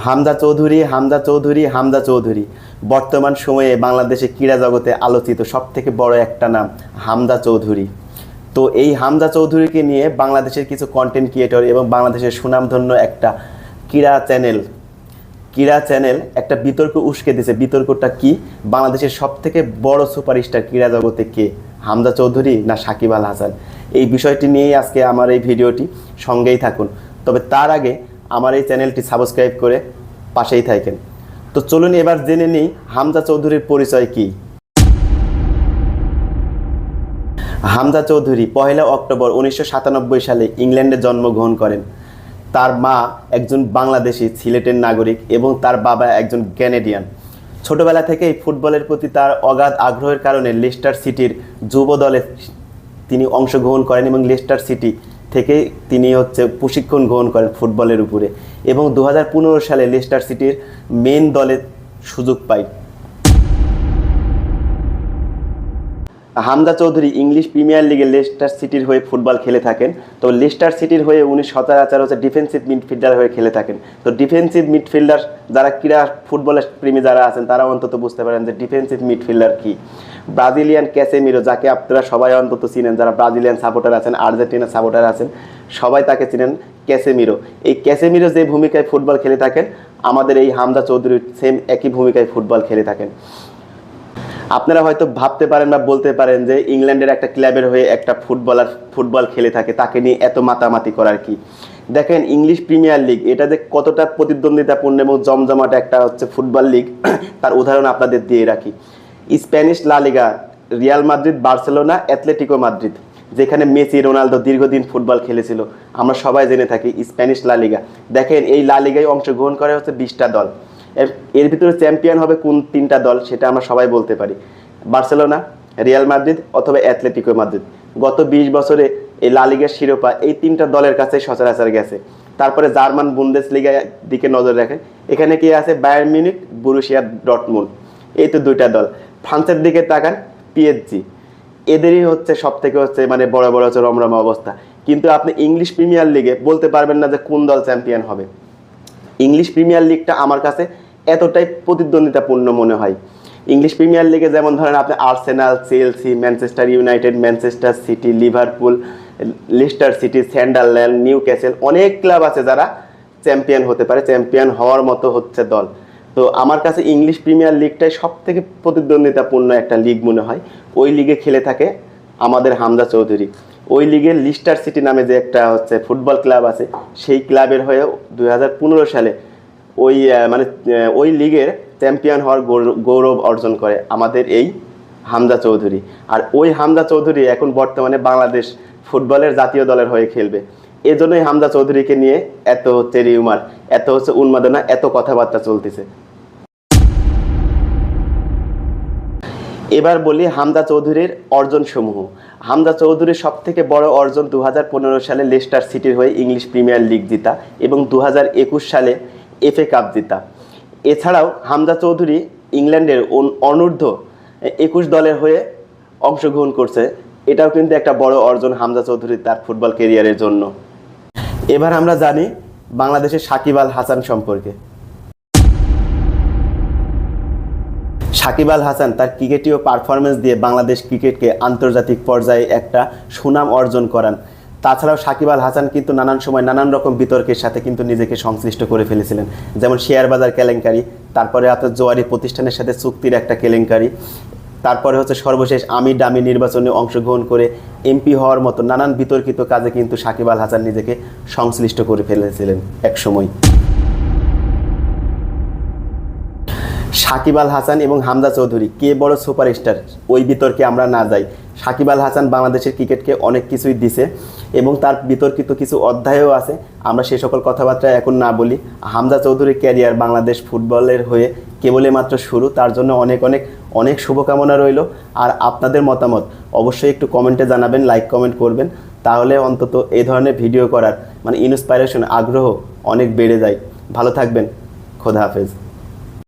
হামজা চৌধুরী হামজা চৌধুরী হামজা চৌধুরী বর্তমান সময়ে বাংলাদেশে ক্রীড়া জগতে আলোচিত সবথেকে বড় একটা নাম হামজা চৌধুরী। তো এই হামজা চৌধুরীকে নিয়ে বাংলাদেশের কিছু কন্টেন্ট ক্রিয়েটর এবং বাংলাদেশের সুনামধন্য একটা ক্রীড়া চ্যানেল একটা বিতর্ক উস্কে দিয়েছে। বিতর্কটা কি? বাংলাদেশের সবথেকে বড় সুপারস্টার ক্রীড়া জগতে কে, হামজা চৌধুরী না সাকিব আল হাসান? এই বিষয়টি নিয়েই আজকে আমার এই ভিডিওটি, সঙ্গেই থাকুন। তবে তার আগে আমার এই চ্যানেলটি সাবস্ক্রাইব করে পাশেই থাকেন। তো চলুন এবার জেনে নিই হামজা চৌধুরীর পরিচয় কি। হামজা চৌধুরী 1 অক্টোবর 1997 সালে ইংল্যান্ডে জন্মগ্রহণ করেন। তার মা একজন বাংলাদেশি সিলেটের নাগরিক এবং তার বাবা একজন ক্যানাডিয়ান। ছোটবেলা থেকেই ফুটবলের প্রতি তার অগাধ আগ্রহের কারণে লেস্টার সিটির যুব দলে তিনি অংশগ্রহণ করেন এবং লেস্টার সিটি থেকে তিনি প্রশিক্ষণ গ্রহণ করেন ফুটবলের উপরে এবং 2015 সালে লেস্টার সিটির মেন দলে সুযোগ পায়। হামজা চৌধুরী ইংলিশ প্রিমিয়ার লিগে লেস্টার সিটির হয়ে ফুটবল খেলে থাকেন। তো লেস্টার সিটির হয়ে উনি সচরাচর ডিফেন্সিভ মিডফিল্ডার হয়ে খেলে থাকেন। তো ডিফেন্সিভ মিডফিল্ডার যারা ক্রীড়া ফুটবলের প্রেমী যারা আছেন তারা অন্তত বুঝতে পারেন যে ডিফেন্সিভ মিডফিল্ডার কি। ব্রাজিলিয়ান ক্যাসেমিরো, যাকে আপনারা সবাই অন্তত চিনেন, যারা ব্রাজিলিয়ান সাপোর্টার আছেন, আর্জেন্টিনা সাপোর্টার আছেন, সবাই তাকে চিনেন ক্যাসেমিরো। এই ক্যাসেমিরো যে ভূমিকায় ফুটবল খেলে থাকেন, আমাদের এই হামজা চৌধুরী সেম একই ভূমিকায় ফুটবল খেলে থাকেন। আপনারা হয়তো ভাবতে পারেন বা বলতে পারেন যে ইংল্যান্ডের একটা ক্লাবের হয়ে একটা ফুটবলার ফুটবল খেলে থাকে, তাকে নিয়ে এত মাতামাতি করার কি? দেখেন, ইংলিশ প্রিমিয়ার লিগ এটা যে কতটা প্রতিদ্বন্দ্বিতাপূর্ণ এবং জমজমাট একটা ফুটবল লিগ, তার উদাহরণ আপনাদের দিয়ে রাখি। Spanish La Liga, Real Madrid, Barcelona, Atletico Madrid, যেখানে মেসি, রোনালদো দীর্ঘদিন ফুটবল খেলেছিল, আমরা সবাই জেনে থাকি স্প্যানিশ লা লিগা। দেখেন, এই লা লিগায় অংশগ্রহণ করে 20টা দল। এর ভিতরে চ্যাম্পিয়ন হবে কোন 3টা দল সেটা আমরা সবাই বলতে পারি, বার্সেলোনা, রিয়াল মাদ্রিদ অথবা অ্যাথলেটিকো মাদ্রিদ। গত 20 বছরে এই লা লিগার শিরোপা এই 3টা দলের কাছে সচরাচর গেছে। তারপরে জার্মান বুন্দেসলিগার দিকে নজর রাখেন, এখানে কি আছে? বায়ার্ন মিউনিখ, বরুসিয়া ডর্টমুন্ড, এই তো 2টা দল। ফ্রান্সের দিকে তাকান, পিএসজি, এদেরই সবথেকে মানে বড় বড় রমরমা অবস্থা। কিন্তু আপনি ইংলিশ প্রিমিয়ার লিগে বলতে পারবেন না যে কোন দল চ্যাম্পিয়ন হবে। ইংলিশ প্রিমিয়ার লিগটা আমার কাছে এতটাই প্রতিদ্বন্দ্বিতাপূর্ণ মনে হয়। ইংলিশ প্রিমিয়ার লিগে যেমন ধরেন আপনি Arsenal, Chelsea, Manchester United, Manchester city, Liverpool, Leicester city, Sunderland, Newcastle, অনেক ক্লাব আছে যারা চ্যাম্পিয়ন হতে পারে, চ্যাম্পিয়ন হওয়ার মতো দল। তো আমার কাছে ইংলিশ প্রিমিয়ার লিগটাই সবথেকে প্রতিদ্বন্দ্বিতাপূর্ণ একটা লিগ মনে হয়। ওই লিগে খেলে থাকে আমাদের হামজা চৌধুরী। ওই লিগে লিস্টার সিটি নামে যে একটা ফুটবল ক্লাব আছে, সেই ক্লাবের হয়ে 2015 সালে ওই লিগের চ্যাম্পিয়ন হওয়ার গৌরব অর্জন করে আমাদের এই হামজা চৌধুরী। আর ওই হামজা চৌধুরী এখন বর্তমানে বাংলাদেশ ফুটবলের জাতীয় দলের হয়ে খেলবে। এজন্যই হামজা চৌধুরীকে নিয়ে এত রিউমার, এত উন্মাদনা, এত কথাবার্তা চলতেছে। এবার বলি হামজা চৌধুরীর অর্জনসমূহ। হামজা চৌধুরীর সবথেকে বড় অর্জন 2015 সালে লেস্টার সিটির হয়ে ইংলিশ প্রিমিয়ার লিগ জিতা এবং 2021 সালে FA কাপ জিতা। এছাড়াও হামজা চৌধুরী ইংল্যান্ডের অনূর্ধ্ব 21 দলের হয়ে অংশগ্রহণ করছে। এটাও কিন্তু একটা বড় অর্জন হামজা চৌধুরী তার ফুটবল ক্যারিয়ারের জন্য। এবার আমরা জানি বাংলাদেশের সাকিব আল হাসান সম্পর্কে। সাকিব আল হাসান তার ক্রিকেটীয় পারফরমেন্স দিয়ে বাংলাদেশ ক্রিকেটকে আন্তর্জাতিক পর্যায়ে একটা সুনাম অর্জন করান। তাছাড়াও সাকিব আল হাসান কিন্তু নানান সময় নানান রকম বিতর্কের সাথে কিন্তু নিজেকে সংশ্লিষ্ট করে ফেলেছিলেন, যেমন শেয়ার বাজার কেলেঙ্কারি, তারপরে আপনার জোয়ারি প্রতিষ্ঠানের সাথে চুক্তির একটা কেলেঙ্কারি, তারপরে সর্বশেষ আমি ডামি নির্বাচনে অংশগ্রহণ করে MP হওয়ার মতো নানান বিতর্কিত কাজে কিন্তু সাকিব আল হাসান নিজেকে সংশ্লিষ্ট করে ফেলেছিলেন একসময়। সাকিব আল হাসান এবং হামজা চৌধুরী কে বড় সুপারস্টার, ওই বিতর্কে আমরা না যাই। সাকিব আল হাসান বাংলাদেশের ক্রিকেটকে অনেক কিছুই দিছে এবং তার বিতর্কিত কিছু অধ্যায়ও আছে, আমরা সে সকল কথাবার্তা এখন না বলি। হামজা চৌধুরীর ক্যারিয়ার বাংলাদেশ ফুটবলের হয়ে কেবলই মাত্র শুরু, তার জন্য অনেক অনেক অনেক শুভকামনা রইল। আর আপনাদের মতামত অবশ্যই একটু কমেন্টে জানাবেন, লাইক কমেন্ট করবেন, তাহলে অন্তত এই ধরনের ভিডিও করার ইন্সপাইরেশন, আগ্রহ অনেক বেড়ে যায়। ভালো থাকবেন, খোদা হাফেজ।